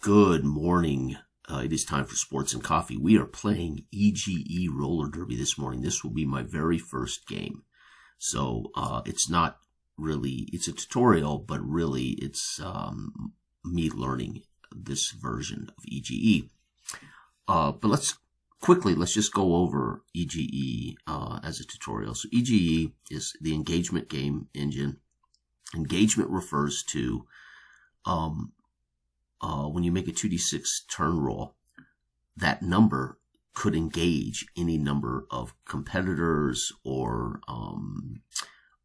Good morning. It is time for Sports and Coffee. We are playing EGE Roller Derby this morning. This will be my very first game. So it's not really, it's a tutorial, but really it's me learning this version of EGE. But let's just go over EGE as a tutorial. So EGE is the engagement game engine. Engagement refers to when you make a 2d6 turn roll, that number could engage any number of competitors or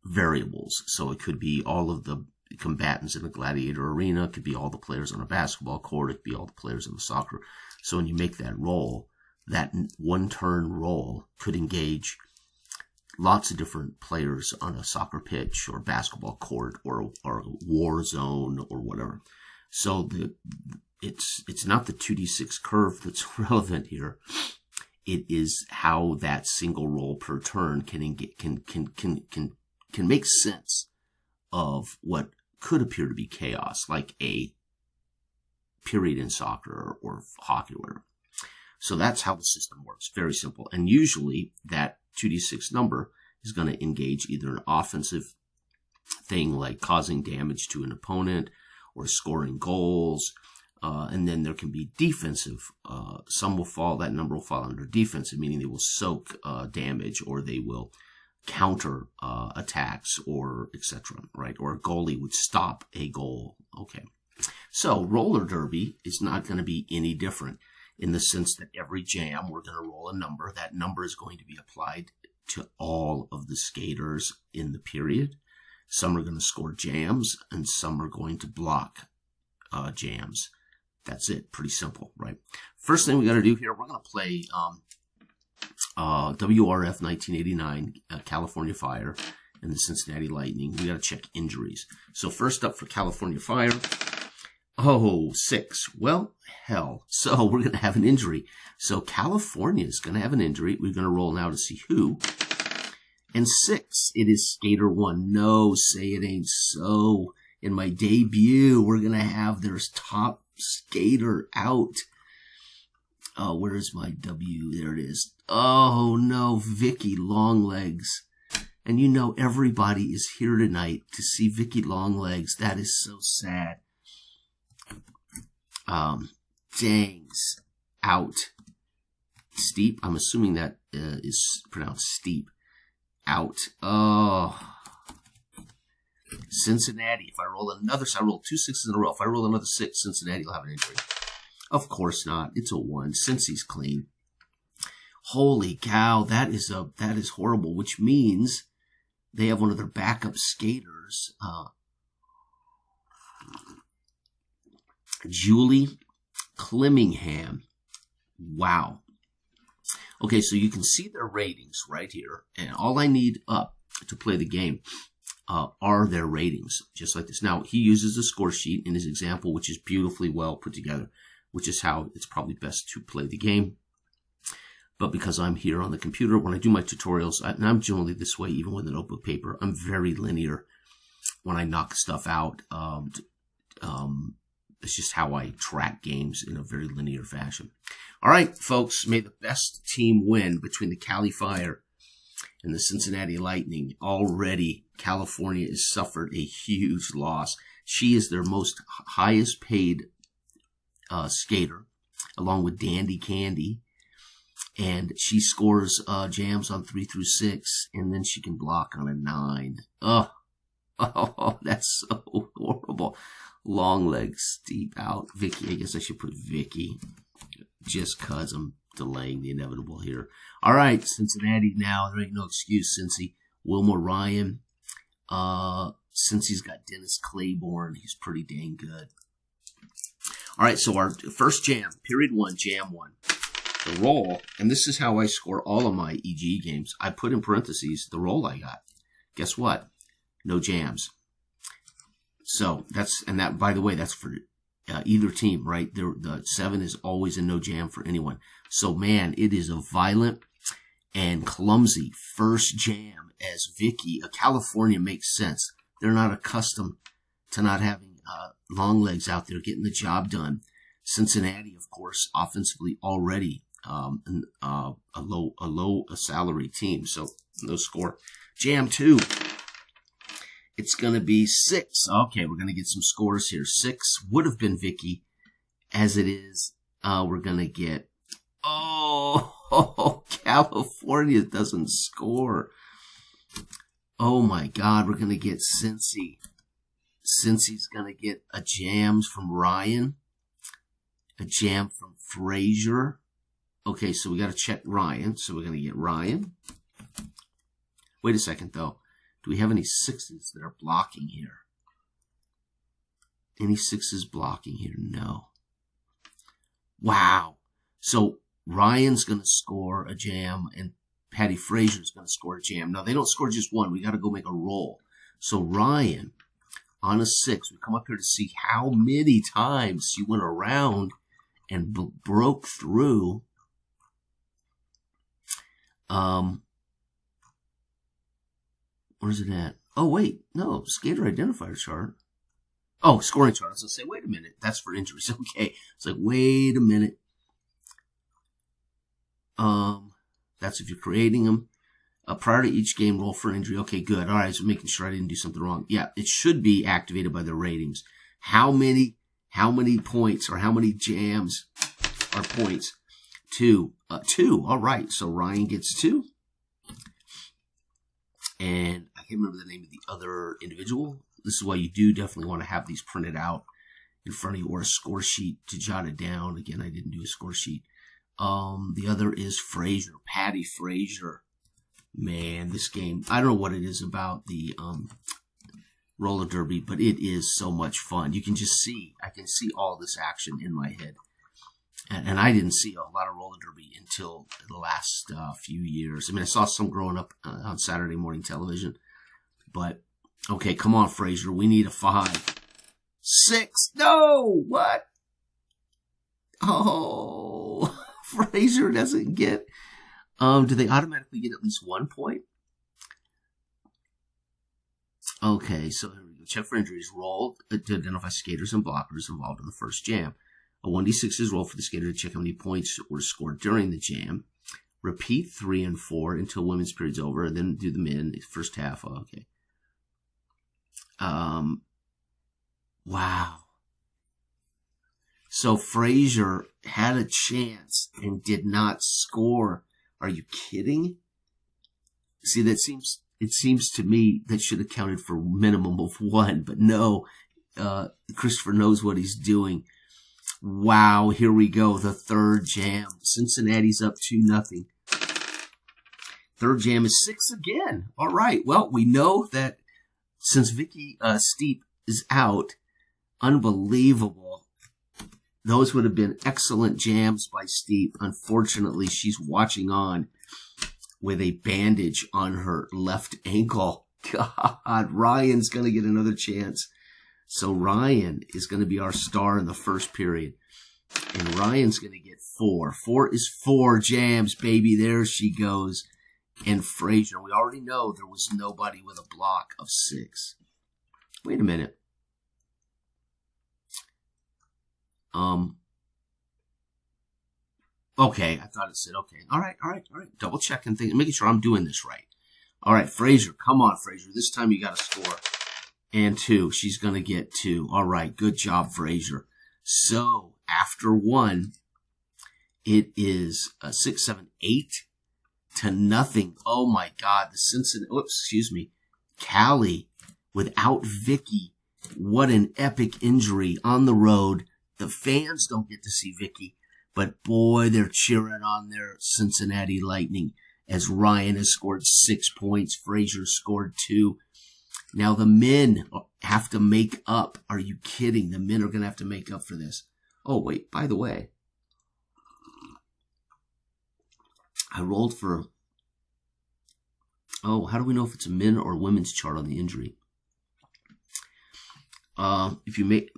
variables. So it could be all of the combatants in a gladiator arena, it could be all the players on a basketball court, it could be all the players in the soccer. So when you make that roll, that one turn roll could engage lots of different players on a soccer pitch or basketball court or war zone or whatever. So it's not the 2d6 curve that's relevant here. It is how that single roll per turn can make sense of what could appear to be chaos, like a period in soccer or hockey or whatever. So that's how the system works. Very simple. And usually that 2d6 number is going to engage either an offensive thing like causing damage to an opponent or scoring goals. And then there can be defensive. That number will fall under defensive, meaning they will soak damage or they will counter attacks or etc. Right? Or a goalie would stop a goal. Okay. So roller derby is not going to be any different in the sense that every jam we're going to roll a number. That number is going to be applied to all of the skaters in the period. Some are going to score jams and some are going to block jams. That's it. Pretty simple, right? First thing we got to do here, we're going to play WRF 1989 California Fire and the Cincinnati Lightning. We got to check injuries. So first up for California Fire. 6. Well, hell. So we're going to have an injury. So California is going to have an injury. We're going to roll now to see who. And 6, it is Skater 1. No, say it ain't so. In my debut, we're going to have their top skater out. Oh, where's my W? There it is. Oh, no, Vicky Longlegs. And you know everybody is here tonight to see Vicky Longlegs. That is so sad. Jangs out. Steep. I'm assuming that is pronounced steep. Out. Oh. Cincinnati. If I roll another, so I rolled 2 6s in a row. If I roll another 6, Cincinnati will have an injury. Of course not. It's a 1. Cincy's clean. Holy cow. That is horrible, which means they have one of their backup skaters. Julie Clemmingham. Wow. Okay, so you can see their ratings right here. And all I need up to play the game are their ratings, just like this. Now, he uses a score sheet in his example, which is beautifully well put together, which is how it's probably best to play the game. But because I'm here on the computer, when I do my tutorials, and I'm generally this way even with a notebook paper, I'm very linear when I knock stuff out. It's just how I track games in a very linear fashion. All right, folks, may the best team win between the Cali Fire and the Cincinnati Lightning. Already, California has suffered a huge loss. She is their most highest paid skater, along with Dandy Candy. And she scores jams on 3 through 6, and then she can block on a 9. Oh, that's so horrible. Long legs, steep out. Vicky, I guess I should put Vicky just because I'm delaying the inevitable here. All right, Cincinnati now. There ain't no excuse, Cincy. Wilma Ryan. Cincy's got Dennis Claiborne. He's pretty dang good. All right, so our first jam, period 1, jam 1. The roll, and this is how I score all of my EGE games. I put in parentheses the roll I got. Guess what? No jams. So that, by the way, that's for either team, right? The 7 is always a no jam for anyone. So, man, it is a violent and clumsy first jam as Vicky. California makes sense. They're not accustomed to not having long legs out there getting the job done. Cincinnati, of course, offensively already a low salary team, so no score. Jam 2. It's going to be 6. Okay, we're going to get some scores here. 6 would have been Vicky. As it is, we're going to get, California doesn't score. Oh my God, we're going to get Cincy. Cincy's going to get a jam from Ryan, a jam from Frazier. Okay, so we got to check Ryan. So we're going to get Ryan. Wait a second, though. Do we have any 6s that are blocking here? Any 6s blocking here? No. Wow. So Ryan's going to score a jam, and Patty Frazier's going to score a jam. Now, they don't score just one. We got to go make a roll. So Ryan, on a 6, we come up here to see how many times he went around and broke through. Where's it at? Oh, wait. No, skater identifier chart. Oh, scoring chart. I was going to say, wait a minute. That's for injuries. Okay. It's like, wait a minute. That's if you're creating them. Prior to each game, roll for injury. Okay, good. All right, so making sure I didn't do something wrong. Yeah, it should be activated by the ratings. How many points or how many jams are points? 2. 2. All right, so Ryan gets 2. And I can't remember the name of the other individual. This is why you do definitely want to have these printed out in front of you, or a score sheet to jot it down. Again, I didn't do a score sheet. The other is Frazier, Patty Frazier. Man, this game, I don't know what it is about the roller derby, but it is so much fun. You can just see, I can see all this action in my head. And I didn't see a lot of roller derby until the last few years. I mean, I saw some growing up on Saturday morning television. But, okay, come on, Frazier. We need a 5. 6. No! What? Oh, Frazier doesn't get... do they automatically get at least 1 point? Okay, so here we go. Check for injuries. Roll to identify skaters and blockers involved in the first jam. A 1d6 is rolled for the skater to check how many points were scored during the jam. Repeat 3 and 4 until women's period's over, and then do the men first half. Oh, okay. Wow. So Frazier had a chance and did not score. Are you kidding? See, it seems to me that should have counted for a minimum of 1, but no, Christopher knows what he's doing. Wow, here we go, the third jam. Cincinnati's up 2-0. Third jam is 6 again. All right, well, we know that since Vicky Steep is out, unbelievable. Those would have been excellent jams by Steep. Unfortunately, she's watching on with a bandage on her left ankle. God, Ryan's going to get another chance. So Ryan is going to be our star in the first period. And Ryan's going to get 4. 4 is 4 jams, baby. There she goes. And Frazier, we already know there was nobody with a block of 6. Wait a minute. Okay, I thought it said, okay. All right. Double checking things, making sure I'm doing this right. All right, Frazier, come on, Frazier. This time you got to score. And 2. She's going to get 2. All right, good job, Frazier. So, after 1, it is 6, 7, 8-0. Oh, my God. The Cincinnati, Cali without Vicky. What an epic injury on the road. The fans don't get to see Vicky, but boy, they're cheering on their Cincinnati Lightning as Ryan has scored 6 points. Frazier scored 2. Now the men have to make up. Are you kidding? The men are going to have to make up for this. Oh, wait, by the way, I rolled for, how do we know if it's a men or women's chart on the injury? If you make,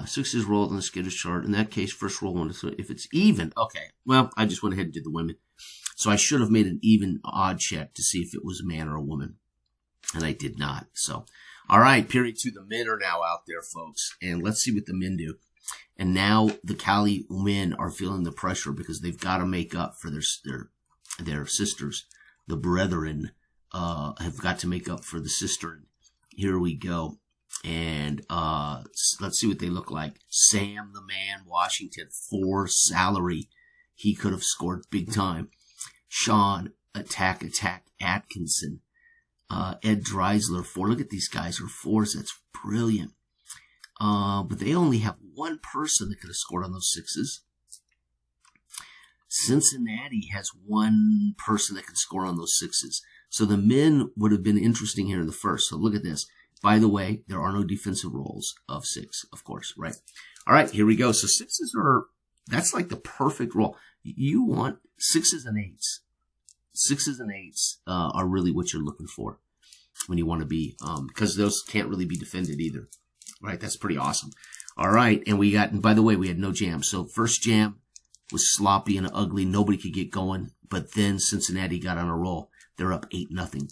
6 is rolled on the skater's chart. In that case, first roll 1. So if it's even, okay, well, I just went ahead and did the women. So I should have made an even odd check to see if it was a man or a woman. And I did not. So, all right, period 2. The men are now out there, folks. And let's see what the men do. And now the Cali men are feeling the pressure because they've got to make up for their sisters. The brethren have got to make up for the sister. Here we go. And let's see what they look like. Sam the Man, Washington, 4 salary. He could have scored big time. Sean, attack, Atkinson. Ed Dreisler, 4. Look at these guys, are 4s. That's brilliant. But they only have one person that could have scored on those 6s. Cincinnati has one person that can score on those 6s. So the men would have been interesting here in the first. So look at this. By the way, there are no defensive rolls of 6, of course, right? All right, here we go. So 6s that's like the perfect roll. You want 6s and 8s. 6s and 8s are really what you're looking for when you want to be, because those can't really be defended either, right? That's pretty awesome. All right, and by the way, we had no jam. So first jam was sloppy and ugly. Nobody could get going, but then Cincinnati got on a roll. They're up 8-0.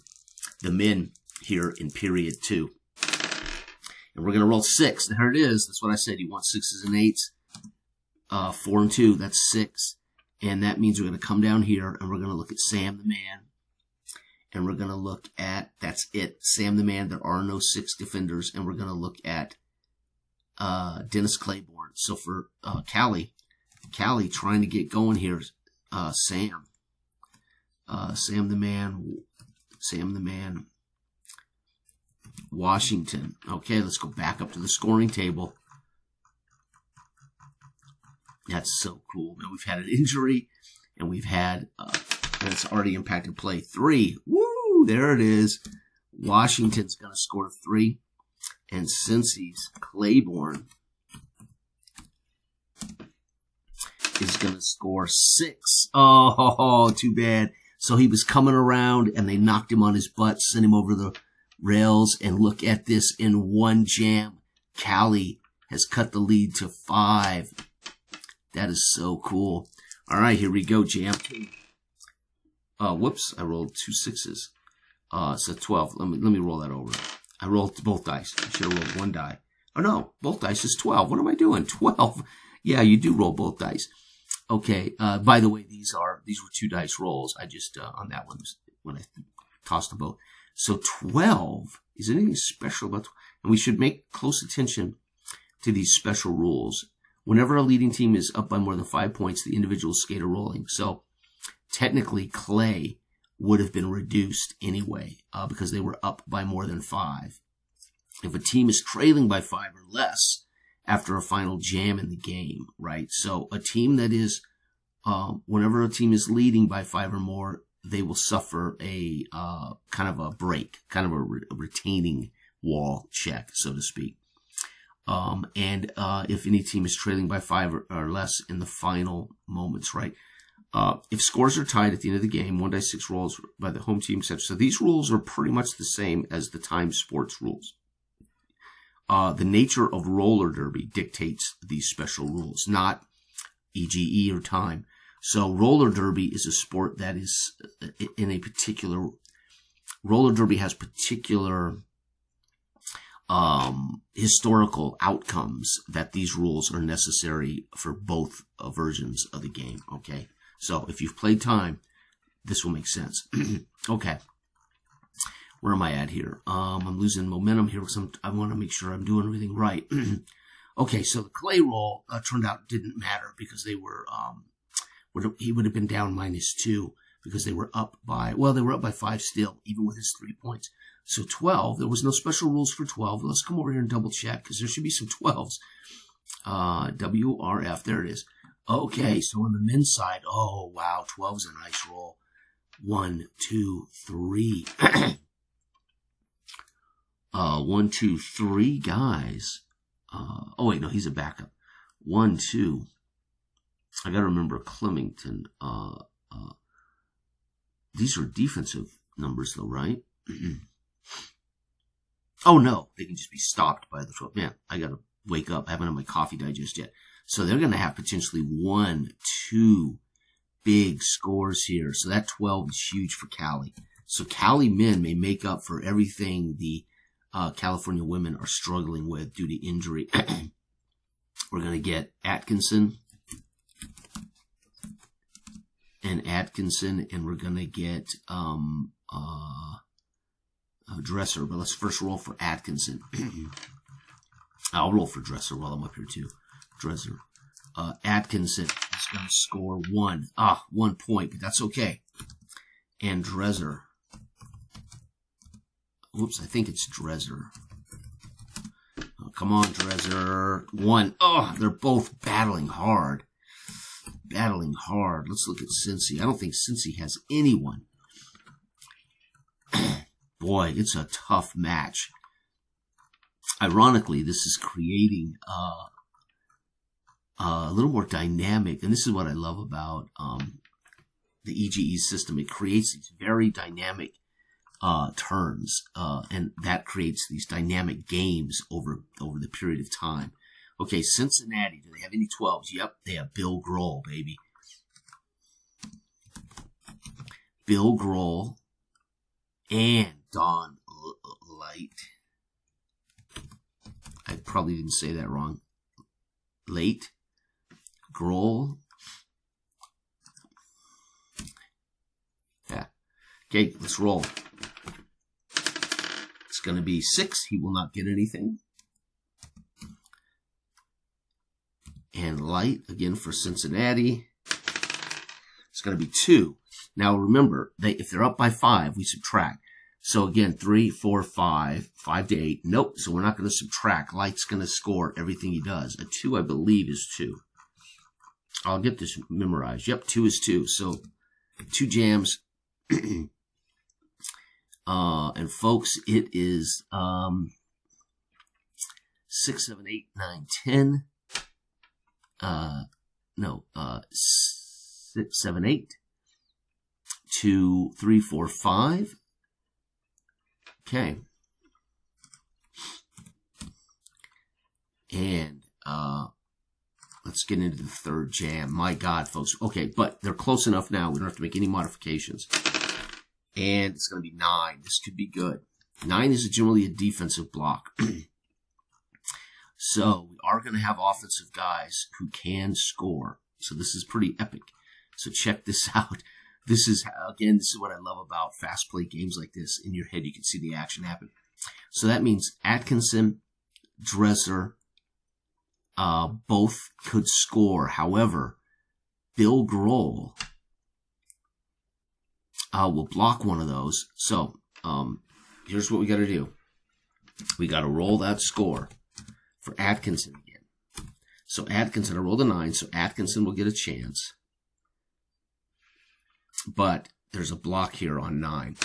The men here in period 2. And we're going to roll 6. There it is. That's what I said. You want 6s and 8s. 4 and 2, that's 6. And that means we're going to come down here and we're going to look at Sam the Man. And we're going to look at, that's it, Sam the Man. There are no 6 defenders. And we're going to look at Dennis Claiborne. So for Cali trying to get going here, Sam the Man, Washington. Okay, let's go back up to the scoring table. That's so cool. Now, we've had an injury, and we've had, and it's already impacted play. 3. Woo! There it is. Washington's going to score 3. And Cincy's Claiborne is going to score 6. Oh, too bad. So he was coming around, and they knocked him on his butt, sent him over the rails, and look at this in one jam. Cali has cut the lead to 5. That is so cool. All right, here we go, jam. Whoops, I rolled 2 6s. So 12. Let me roll that over. I rolled both dice. I should have rolled one die. Oh no, both dice is 12. What am I doing? 12. Yeah, you do roll both dice. Okay. By the way, these were 2 dice rolls. I just on that one when I tossed them both. So 12. Is there anything special about? And we should make close attention to these special rules. Whenever a leading team is up by more than 5 points, the individual skater rolling. So technically, Clay would have been reduced anyway because they were up by more than 5. If a team is trailing by 5 or less after a final jam in the game, right? So a team that is, whenever a team is leading by 5 or more, they will suffer a kind of a break, kind of a retaining wall check, so to speak. And if any team is trailing by 5 or less in the final moments, right? If scores are tied at the end of the game, 1d6 rolls by the home team, etc. So these rules are pretty much the same as the time sports rules. The nature of roller derby dictates these special rules, not EGE or time. So roller derby is a sport that is in a particular, roller derby has particular historical outcomes that these rules are necessary for both versions of the game. Okay. So if you've played time, this will make sense. Okay. Where am I at here? I'm losing momentum here because I want to make sure I'm doing everything right. Okay. So the Clay roll turned out didn't matter because they were, he would have been down -2 because they were up by 5 still, even with his 3 points. So 12, there was no special rules for 12. Let's come over here and double check because there should be some 12s. WRF, there it is. Okay, so on the men's side, oh, wow, 12's a nice roll. 1, 2, 3. 1, 2, 3 guys. Oh, wait, no, he's a backup. 1, 2. I got to remember Clemington. These are defensive numbers, though, right? Oh, no, they can just be stopped by the 12. Man, I got to wake up. I haven't had my coffee digest yet. So they're going to have potentially 1, 2 big scores here. So that 12 is huge for Cali. So Cali men may make up for everything the California women are struggling with due to injury We're going to get Atkinson and Atkinson, and we're going to get Dresser. But let's first roll for Atkinson. I'll roll for Dresser while I'm up here too. Dresser. Atkinson is going to score 1. 1 point, but that's okay. And Dresser. Oops, I think it's Dresser. Oh, come on, Dresser. 1. Oh, they're both battling hard. Battling hard. Let's look at Cincy. I don't think Cincy has anyone. Boy, it's a tough match. Ironically, this is creating a little more dynamic, and this is what I love about the EGE system. It creates these very dynamic turns, and that creates these dynamic games over the period of time. Okay, Cincinnati, do they have any 12s? Yep, they have Bill Grohl, baby. Bill Grohl and Don Light. I probably didn't say that wrong. Late. Grohl. Yeah. Okay, let's roll. It's going to be 6. He will not get anything. And Light, again, for Cincinnati. It's going to be 2. Now, remember, if they're up by 5, we subtract. So, again, 3, 4, 5, 5 to 8. Nope, so we're not going to subtract. Light's going to score everything he does. A 2, I believe, is 2. I'll get this memorized. Yep, 2 is 2. So, 2 jams. And, folks, it is 6, 7, 8, 9, 10. 6, 7, 8. 2, 3, 4, 5. Okay. And let's get into the third jam. My God, folks. Okay, but they're close enough now. We don't have to make any modifications. And it's going to be 9. This could be good. 9 is generally a defensive block. So we are going to have offensive guys who can score. So this is pretty epic. So check this out. This is, again, this is what I love about fast play games like this. In your head, you can see the action happen. So that means Atkinson, Dresser, both could score. However, Bill Grohl will block one of those. So here's what we got to do. We got to roll that score for Atkinson again. So Atkinson, I rolled a 9, so Atkinson will get a chance. But there's a block here on 9.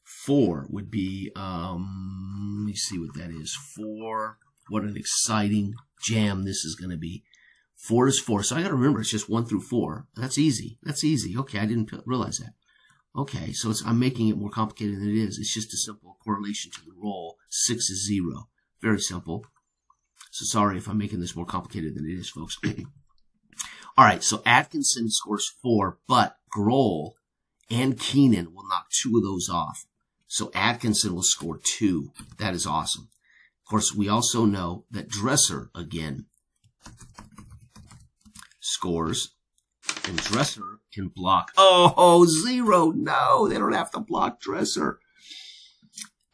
4 would be, let me see what that is. 4, what an exciting jam this is going to be. 4 is 4. So I got to remember, it's just 1 through 4. That's easy. That's easy. Okay, I didn't realize that. Okay, so I'm making it more complicated than it is. It's just a simple correlation to the roll. 6 is 0. Very simple. So sorry if I'm making this more complicated than it is, folks. All right, so Atkinson scores 4, but Grohl and Keenan will knock 2 of those off. So Atkinson will score 2. That is awesome. Of course, we also know that Dresser, again, scores. And Dresser can block. Oh, 0. No, they don't have to block Dresser.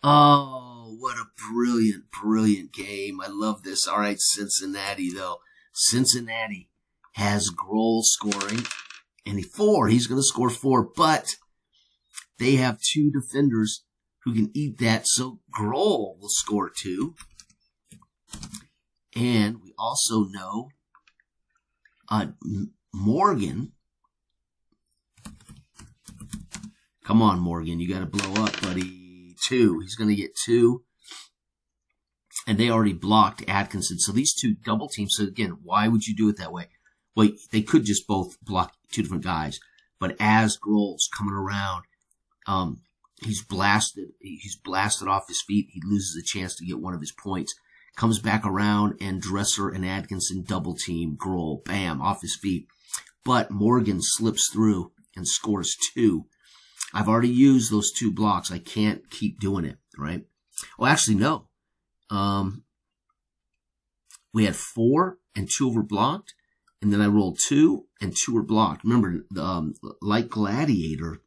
Oh, what a brilliant, brilliant game. I love this. All right, Cincinnati, though. Cincinnati has Grohl scoring. And 4, he's going to score 4. But they have 2 defenders who can eat that. So Grohl will score 2. And we also know Morgan. Come on, Morgan. You got to blow up, buddy. 2. He's going to get 2. And they already blocked Atkinson. So these 2 double teams. So again, why would you do it that way? Well, they could just both block 2 different guys. But as Grohl's coming around, he's blasted off his feet. He loses a chance to get one of his points. Comes back around, and Dresser and Atkinson double team Grohl. Bam, off his feet. But Morgan slips through and scores 2. I've already used those 2 blocks. I can't keep doing it, right? Well, actually, no. we had 4 and 2 were blocked. And then I rolled 2 and 2 were blocked. Remember, like Gladiator,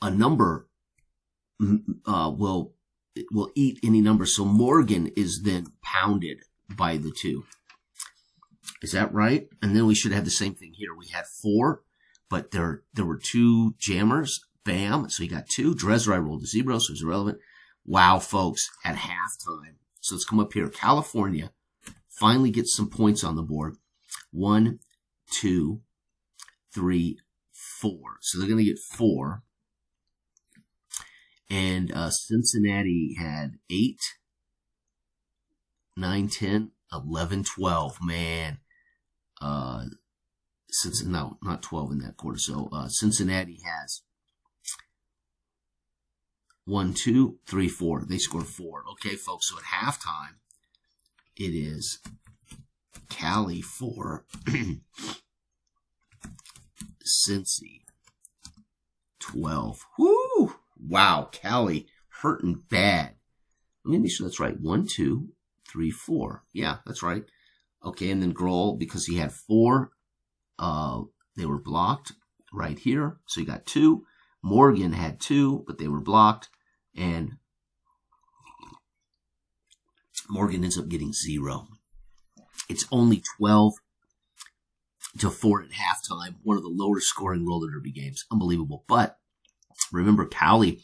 a number will eat any number. So Morgan is then pounded by the 2. Is that right? And then we should have the same thing here. We had 4, but there were 2 jammers. Bam. So he got 2. Dresser, I rolled a 0, so it's irrelevant. Wow, folks, at halftime. So let's come up here. California finally gets some points on the board. 1, 2, 3, 4. So they're going to get 4. And Cincinnati had 8, 9, 10, 11, 12. Man. No, not 12 in that quarter. So Cincinnati has 1, 2, 3, 4. They scored 4. Okay, folks. So at halftime, it is Cali 4, Cincy 12. Woo! Wow, Cali hurting bad. Let me make sure that's right. 1, 2, 3, 4. Yeah, that's right. Okay, and then Grohl, because he had 4, they were blocked right here. So he got 2. Morgan had 2, but they were blocked. And Morgan ends up getting 0. It's only 12-4 at halftime. One of the lower scoring roller derby games. Unbelievable. But remember, Cali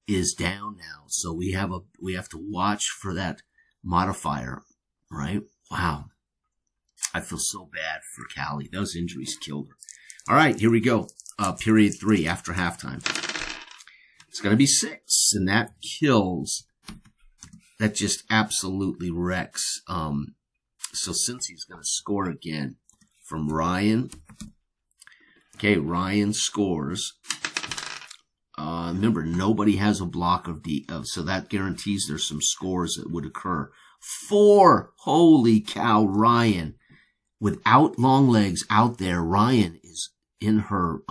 is down now. So we have to watch for that modifier, right? Wow. I feel so bad for Cali. Those injuries killed her. All right, here we go. Period 3 after halftime. It's going to be 6, and that kills. That just absolutely wrecks. So Cincy's going to score again from Ryan. Okay, Ryan scores. Remember, nobody has a block of so that guarantees there's some scores that would occur. 4. Holy cow, Ryan. Without long legs out there, Ryan is in her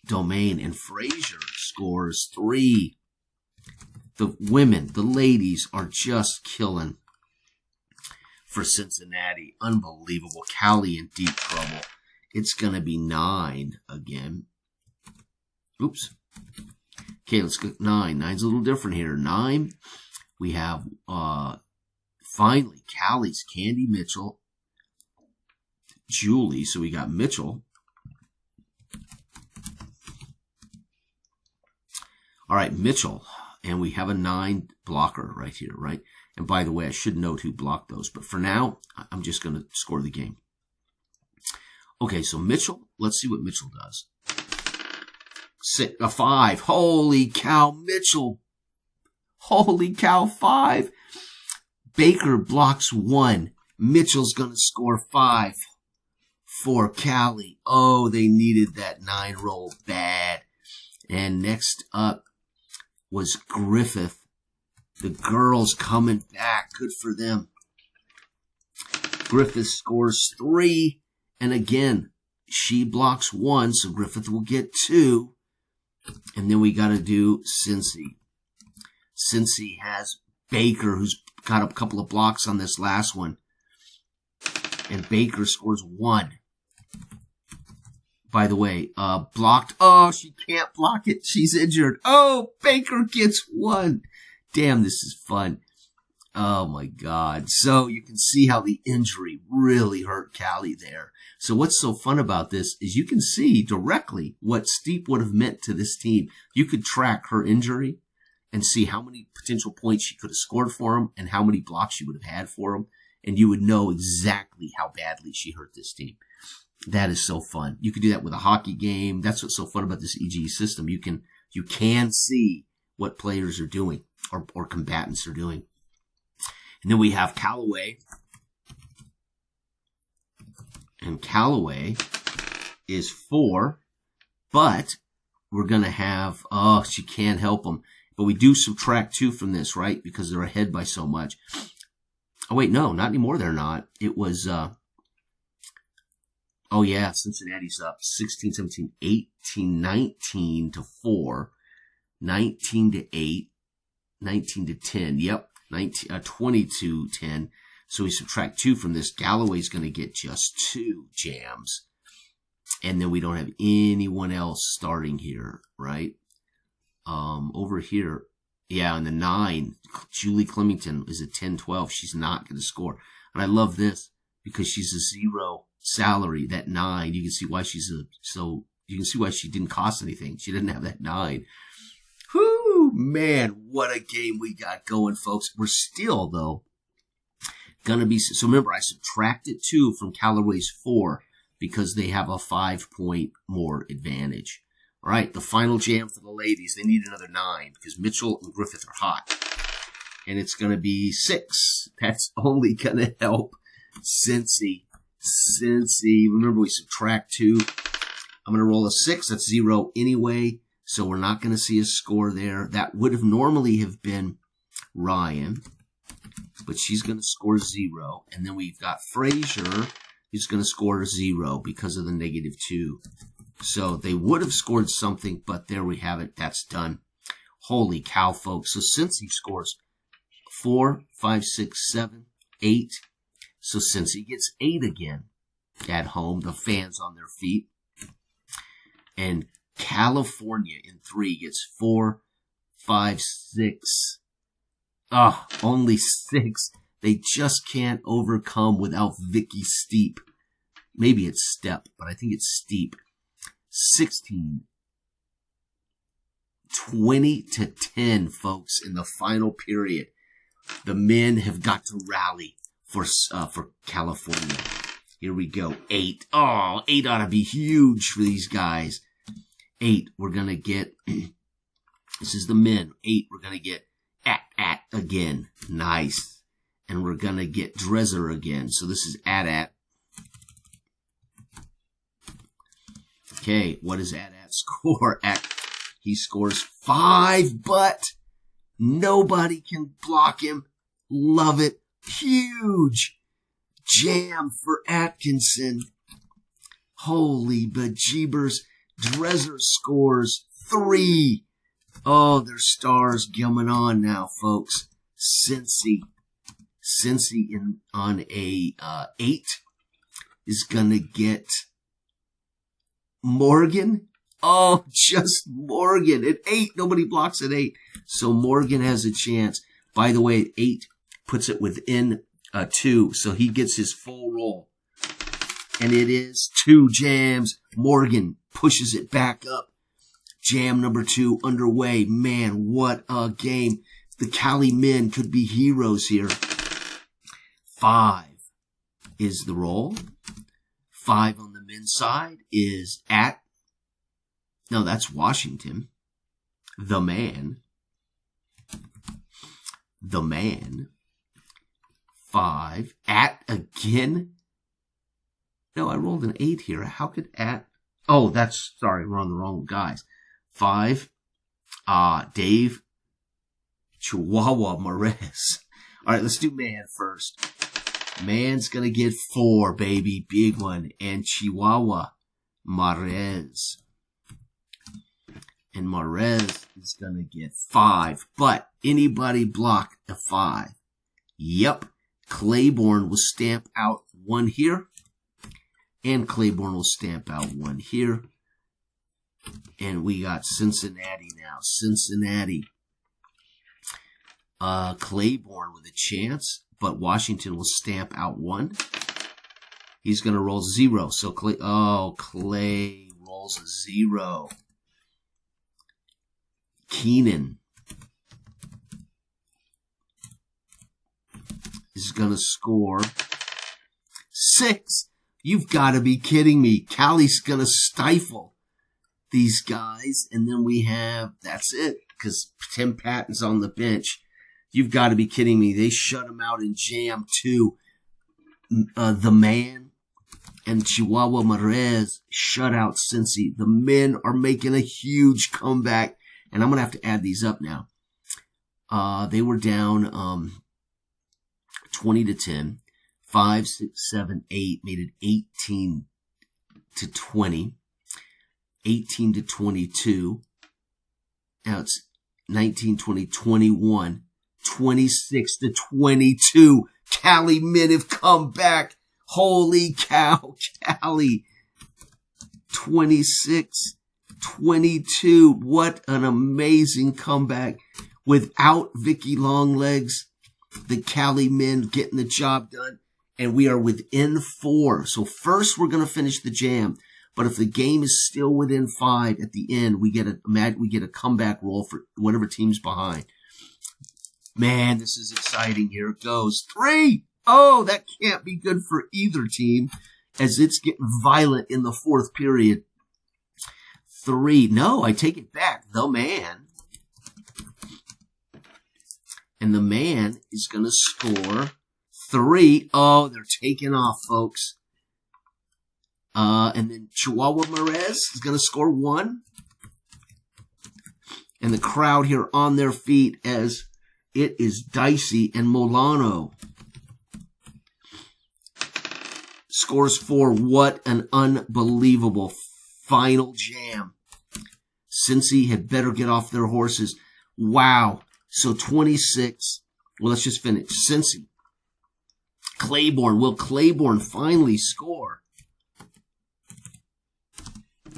domain, and Frazier scores 3. The women, the ladies are just killing for Cincinnati. Unbelievable. Cali in deep trouble. It's going to be 9 again. Oops. Okay, let's go 9. 9's a little different here. 9, we have finally Cali's Candy Mitchell. Julie, so we got Mitchell. All right, Mitchell. And we have a 9 blocker right here, right? And by the way, I should note who blocked those. But for now, I'm just going to score the game. Okay, so Mitchell, let's see what Mitchell does. 5. Holy cow, Mitchell. Holy cow, 5. Baker blocks 1. Mitchell's going to score 5 for Cali. Oh, they needed that 9 roll bad. And next up was Griffith. The girls coming back. Good for them. Griffith scores 3. And again, she blocks 1, so Griffith will get 2. And then we got to do Cincy. Cincy has Baker, who's got a couple of blocks on this last one. And Baker scores 1. By the way, blocked. Oh, she can't block it. She's injured. Oh, Baker gets 1. Damn, this is fun. Oh, my God. So you can see how the injury really hurt Cali there. So what's so fun about this is you can see directly what Steep would have meant to this team. You could track her injury and see how many potential points she could have scored for him and how many blocks she would have had for him. And you would know exactly how badly she hurt this team. That is so fun. You could do that with a hockey game. That's what's so fun about this EGE system. You can see what players are doing or combatants are doing. And then we have Callaway. And Callaway is 4, but we're going to have, she can't help them. But we do subtract 2 from this, right? Because they're ahead by so much. Oh, wait, no, not anymore. They're not. It was, oh, yeah, Cincinnati's up 16, 17, 18, 19 to 4, 19 to 8, 19 to 10. Yep. 22-10. So we subtract 2 from this. Galloway's going to get just 2 jams. And then we don't have anyone else starting here, right? Over here, yeah, on the 9, Julie Clemington is a 10-12. She's not going to score. And I love this because she's a 0 salary. That 9, you can see why she's you can see why she didn't cost anything. She didn't have that 9. Whoo, man, what a game we got going, folks. We're still, though, going to be, so remember, I subtracted 2 from Callaway's 4 because they have a 5-point more advantage. All right, the final jam for the ladies. They need another 9 because Mitchell and Griffith are hot. And it's going to be 6. That's only going to help Cincy. Remember, we subtract 2. I'm going to roll a 6. That's 0 anyway. So we're not going to see a score there. That would have normally have been Ryan. But she's going to score 0. And then we've got Frazier, who's going to score 0 because of the -2. So they would have scored something, but there we have it. That's done. Holy cow, folks. So since he scores 4, 5, 6, 7, 8. So since he gets 8 again at home, the fans on their feet. And California in 3 gets 4, 5, 6. Only 6. They just can't overcome without Vicky Steep. Maybe it's Step, but I think it's Steep. 16, 20-10, folks, in the final period. The men have got to rally for California. Here we go. 8. Oh, 8 ought to be huge for these guys. 8, we're going to get, this is the men. 8, we're going to get at again. Nice. And we're going to get Dresser again. So this is at. Okay, what does at score? He scores 5, but nobody can block him. Love it. Huge jam for Atkinson. Holy bejeebers. Dresser scores 3. Oh, there's stars coming on now, folks. Cincy on a 8 is going to get Morgan. Oh, just Morgan. At 8, nobody blocks at 8. So Morgan has a chance. By the way, 8 puts it within 2, so he gets his full roll. And it is 2 jams. Morgan pushes it back up. Jam number 2 underway. Man, what a game. The Cali men could be heroes here. 5 is the roll. 5 on the men's side is at. No, that's Washington. The man. 5. At again. No, I rolled an 8 here. How could at? Oh, sorry, we're on the wrong guys. 5. Dave Chihuahua Marez. All right, let's do man first. Man's going to get 4, baby. Big one. And Chihuahua Marez. And Marez is going to get 5. But anybody block a 5? Yep. Claiborne will stamp out 1 here. And Claiborne will stamp out 1 here. And we got Cincinnati now. Cincinnati. Claiborne with a chance. But Washington will stamp out 1. He's going to roll 0. So Clay rolls a 0. Keenan is going to score 6. You've got to be kidding me. Cali's going to stifle these guys. And then we have, that's it, because Tim Patton's on the bench. You've got to be kidding me. They shut him out in jam 2. The man and Chihuahua Marez shut out Cincy. The men are making a huge comeback. And I'm going to have to add these up now. They were down 20-10. 5, 6, 7, 8 made it 18-20. 18-22. Now it's 19, 20, 21. 26-22. Cali men have come back. Holy cow, Cali. 26-22. What an amazing comeback. Without Vicky Longlegs, the Cali men getting the job done. And we are within 4. So first we're going to finish the jam. But if the game is still within 5 at the end, we get a comeback roll for whatever team's behind. Man, this is exciting. Here it goes. 3. Oh, that can't be good for either team as it's getting violent in the 4th period. 3. No, I take it back. The man. And the man is going to score 3. Oh, they're taking off, folks. And then Chihuahua Merez is going to score 1. And the crowd here on their feet as it is dicey. And Molano scores 4. What an unbelievable final jam. Cincy had better get off their horses. Wow. So 26. Well, let's just finish. Cincy. Claiborne. Will Claiborne finally score?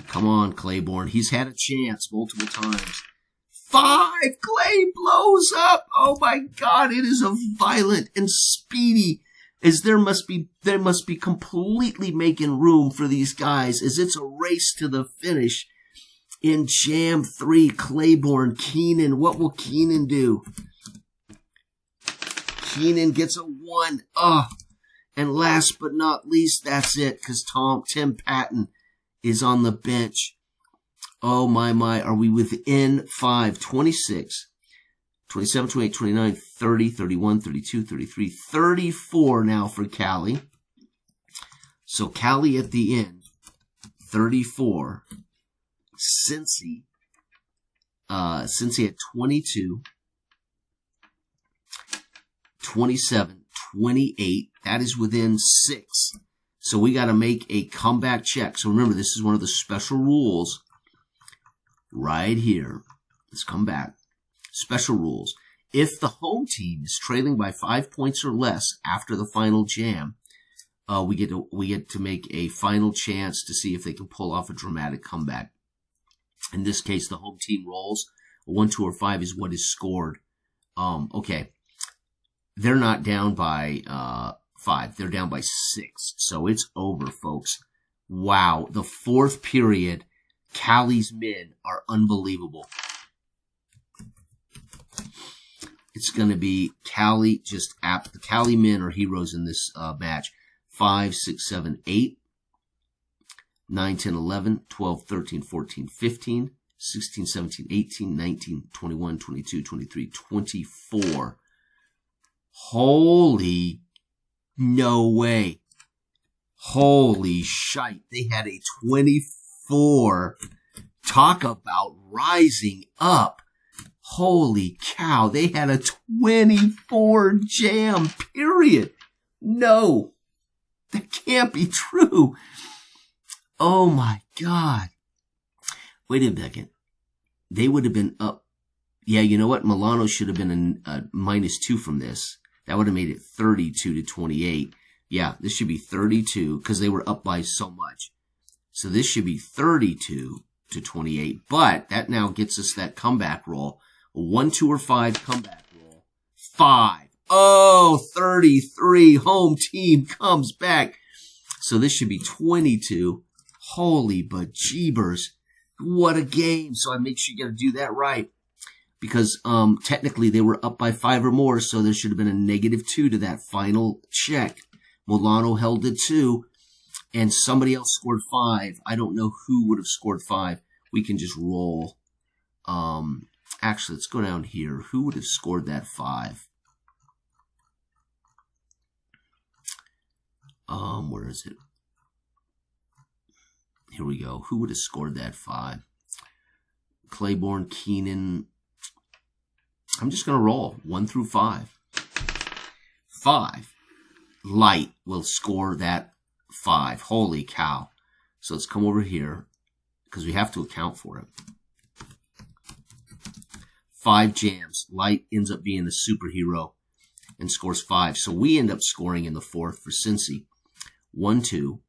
Come on, Claiborne. He's had a chance multiple times. 5. Clay blows up. Oh my God. It is a violent and speedy as there must be completely making room for these guys as it's a race to the finish. In Jam 3, Claiborne, Keenan. What will Keenan do? Keenan gets a 1. And last but not least, that's it, because Tim Patton is on the bench. Oh, my. Are we within 5? 26, 27, 28, 29, 30, 31, 32, 33, 34 now for Cali. So Cali at the end, 34. Cincy at 22, 27, 28. That is within 6. So we got to make a comeback check. So remember, this is one of the special rules right here. Let's come back. Special rules. If the home team is trailing by 5 points or less after the final jam, we get to make a final chance to see if they can pull off a dramatic comeback. In this case, the home team rolls. 1, 2, or 5 is what is scored. Okay. They're not down by 5. They're down by 6. So it's over, folks. Wow. The 4th period, Cali's men are unbelievable. It's going to be Cali, the Cali men are heroes in this match. 5, 6, 7, 8. 9, 10, 11, 12, 13, 14, 15, 16, 17, 18, 19, 21, 22, 23, 24. Holy, no way. Holy shite. They had a 24. Talk about rising up. Holy cow. They had a 24 jam, period. No, that can't be true. Oh my God. Wait a second. They would have been up. Yeah, you know what? Milano should have been a -2 from this. That would have made it 32-28. Yeah, this should be 32 because they were up by so much. So this should be 32-28. But that now gets us that comeback roll. A 1, 2, or 5 comeback roll. 5. Oh, 33. Home team comes back. So this should be 22. Holy bejeebers. What a game. So I make sure you got to do that right. Because technically they were up by 5 or more, so there should have been a -2 to that final check. Milano held it 2, and somebody else scored 5. I don't know who would have scored 5. We can just roll. Actually, let's go down here. Who would have scored that 5? Where is it? Here we go. Who would have scored that 5? Claiborne, Keenan. I'm just going to roll 1 through 5. 5. Light will score that 5. Holy cow. So let's come over here because we have to account for it. 5 jams. Light ends up being the superhero and scores 5. So we end up scoring in the fourth for Cincy. 1-2.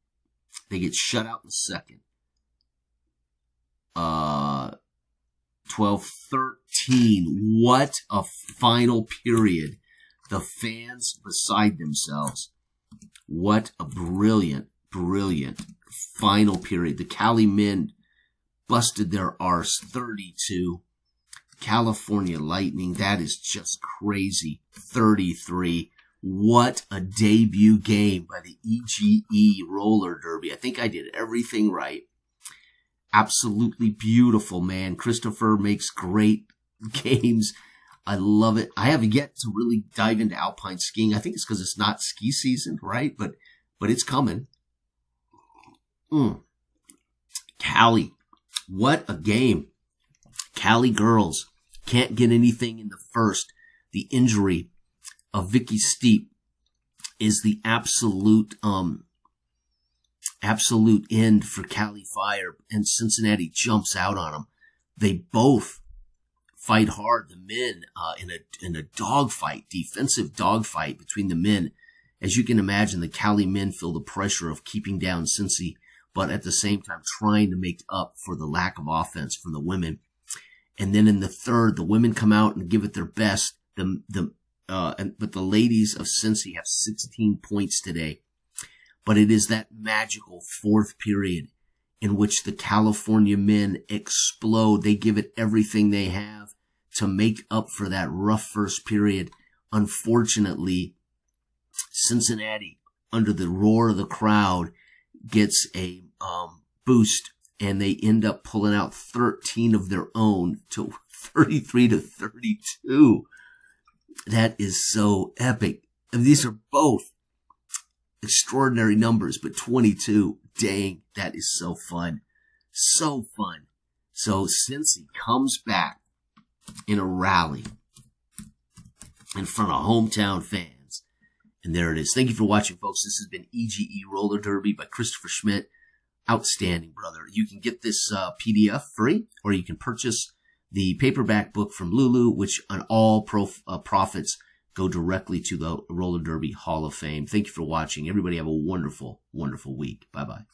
They get shut out in the second. 12-13. What a final period. The fans beside themselves. What a brilliant, brilliant final period. The Cali men busted their arse 32. California Lightning, that is just crazy. 33. What a debut game by the EGE roller derby. I think I did everything right. Absolutely beautiful, man. Christopher makes great games. I love it. I have yet to really dive into alpine skiing. I think it's because it's not ski season, right? But it's coming. Cali. What a game. Cali girls can't get anything in the first. The injury of Vicky Steep is the absolute end for Cali Fire, and Cincinnati jumps out on them. They both fight hard. The men in a dogfight, defensive dogfight between the men. As you can imagine, the Cali men feel the pressure of keeping down Cincy, but at the same time trying to make up for the lack of offense from the women. And then in the third, the women come out and give it their best. But the ladies of Cincy have 16 points today. But it is that magical fourth period in which the California men explode. They give it everything they have to make up for that rough first period. Unfortunately, Cincinnati, under the roar of the crowd, gets a boost, and they end up pulling out 13 of their own to 33-32. That is so epic. And these are both extraordinary numbers, but 22, dang, that is so fun. So fun. So Cincy comes back in a rally in front of hometown fans. And there it is. Thank you for watching, folks. This has been EGE Roller Derby by Christopher Schmidt. Outstanding, brother. You can get this PDF free, or you can purchase the paperback book from Lulu, which on all profits go directly to the Roller Derby Hall of Fame. Thank you for watching. Everybody have a wonderful, wonderful week. Bye-bye.